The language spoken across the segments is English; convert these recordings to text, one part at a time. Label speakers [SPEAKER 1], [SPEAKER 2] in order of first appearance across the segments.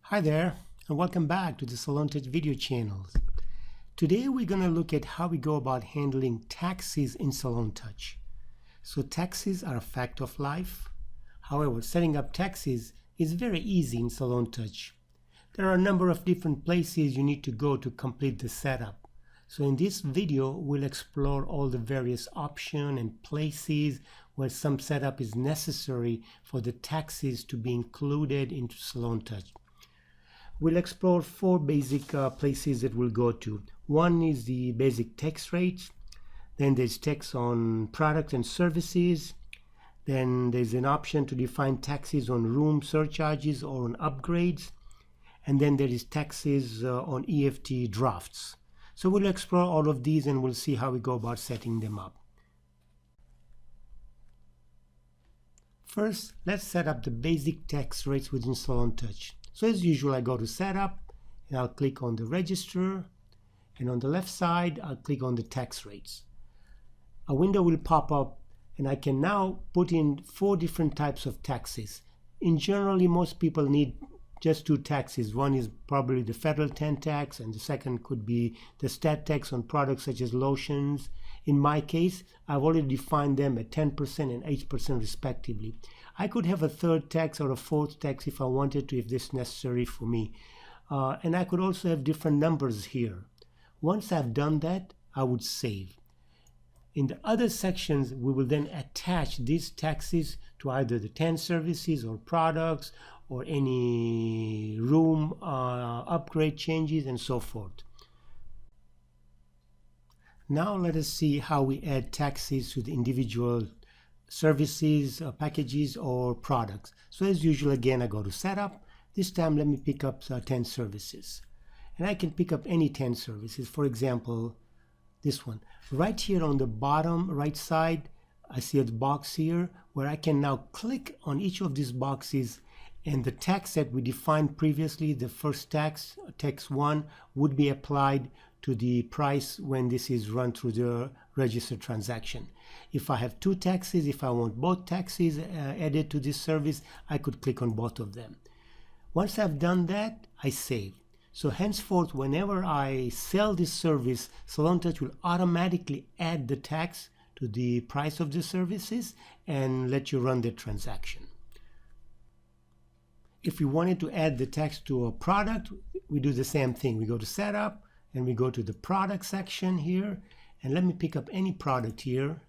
[SPEAKER 1] Hi there, and welcome back to the SalonTouch video channels. Today we're going to look at how we go about handling taxes in SalonTouch. So taxes are a fact of life. However, setting up taxes is very easy in SalonTouch. There are a number of different places you need to go to complete the setup. So in this video, we'll explore all the various options and places where some setup is necessary for the taxes to be included into SalonTouch. We'll explore four basic places that we'll go to. One is the basic tax rates. Then there's tax on products and services. Then there's an option to define taxes on room surcharges or on upgrades. And then there is taxes on EFT drafts. So we'll explore all of these and we'll see how we go about setting them up. First, let's set up the basic tax rates within SalonTouch. So as usual, I go to Setup, and I'll click on the Register, and on the left side, I'll click on the tax rates. A window will pop up, and I can now put in 4 different types of taxes. In generally, most people need just 2 taxes. One is probably the federal 10 tax, and the second could be the stat tax on products such as lotions. In my case, I've already defined them at 10% and 8% respectively. I could have a 3rd tax or a 4th tax if I wanted to, if this is necessary for me. And I could also have different numbers here. Once I've done that, I would save. In the other sections, we will then attach these taxes to either the 10 services or products or any room upgrade changes and so forth. Now let us see how we add taxes to the individual services, packages, or products. So as usual, again, I go to Setup. This time, let me pick up 10 services. And I can pick up any 10 services. For example, this one. Right here on the bottom right side, I see a box here where I can now click on each of these boxes, and the tax that we defined previously, the first tax, tax 1, would be applied to the price when this is run through the registered transaction. If I have 2 taxes, if I want both taxes added to this service, I could click on both of them. Once I've done that, I save. So henceforth, whenever I sell this service, SalonTouch will automatically add the tax to the price of the services and let you run the transaction. If we wanted to add the tax to a product, we do the same thing. We go to Setup and we go to the product section here, and let me pick up any product here.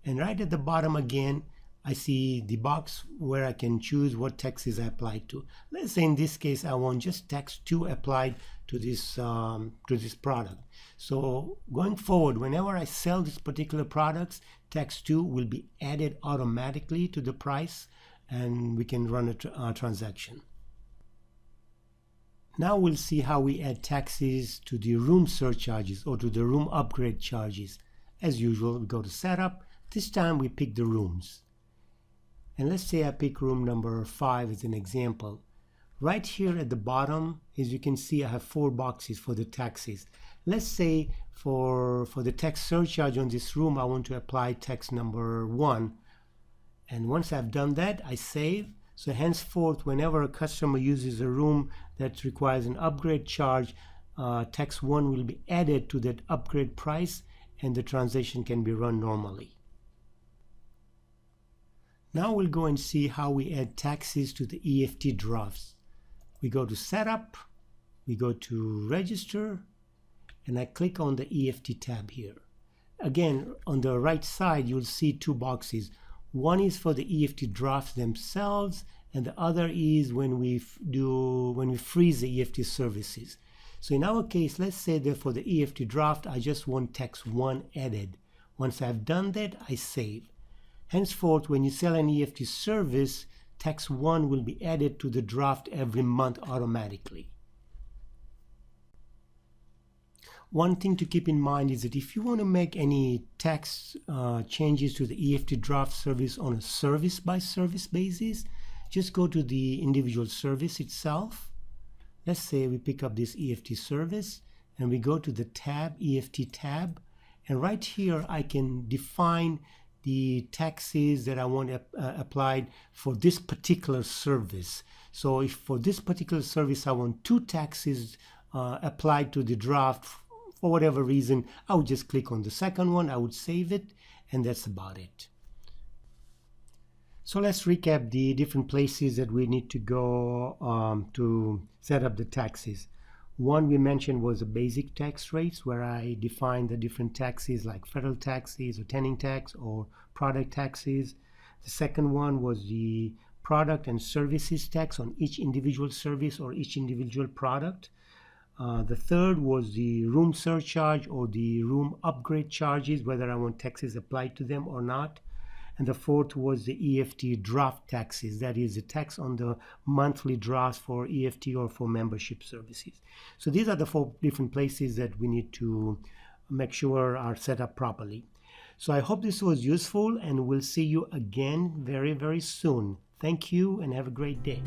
[SPEAKER 1] And right at the bottom again, I see the box where I can choose what taxes I apply to. Let's say in this case, I want just tax 2 applied to this product. So going forward, whenever I sell this particular products, tax 2 will be added automatically to the price, and we can run a transaction. Now we'll see how we add taxes to the room surcharges or to the room upgrade charges. As usual, we go to Setup. This time we pick the rooms. And let's say I pick room number 5 as an example. Right here at the bottom, as you can see, I have 4 boxes for the taxes. Let's say for the tax surcharge on this room, I want to apply tax number 1. And once I've done that, I save. So henceforth, whenever a customer uses a room that requires an upgrade charge, tax 1 will be added to that upgrade price, and the transaction can be run normally. Now we'll go and see how we add taxes to the EFT drafts. We go to Setup, we go to Register, and I click on the EFT tab here. Again, on the right side, you'll see 2 boxes. One is for the EFT drafts themselves, and the other is when we freeze the EFT services. So in our case, let's say that for the EFT draft, I just want tax 1 added. Once I've done that, I save. Henceforth, when you sell an EFT service, tax 1 will be added to the draft every month automatically. One thing to keep in mind is that if you want to make any tax changes to the EFT draft service on a service-by-service basis, just go to the individual service itself. Let's say we pick up this EFT service and we go to the tab, EFT tab, and right here I can define the taxes that I want applied for this particular service. So if for this particular service I want 2 taxes applied to the draft, for whatever reason, I would just click on the second one, I would save it, and that's about it. So let's recap the different places that we need to go to set up the taxes. One we mentioned was the basic tax rates, where I define the different taxes like federal taxes or tenant tax or product taxes. The second one was the product and services tax on each individual service or each individual product. The third was the room surcharge or the room upgrade charges, whether I want taxes applied to them or not. And the fourth was the EFT draft taxes, that is the tax on the monthly drafts for EFT or for membership services. So these are the 4 different places that we need to make sure are set up properly. So I hope this was useful, and we'll see you again very, very soon. Thank you and have a great day.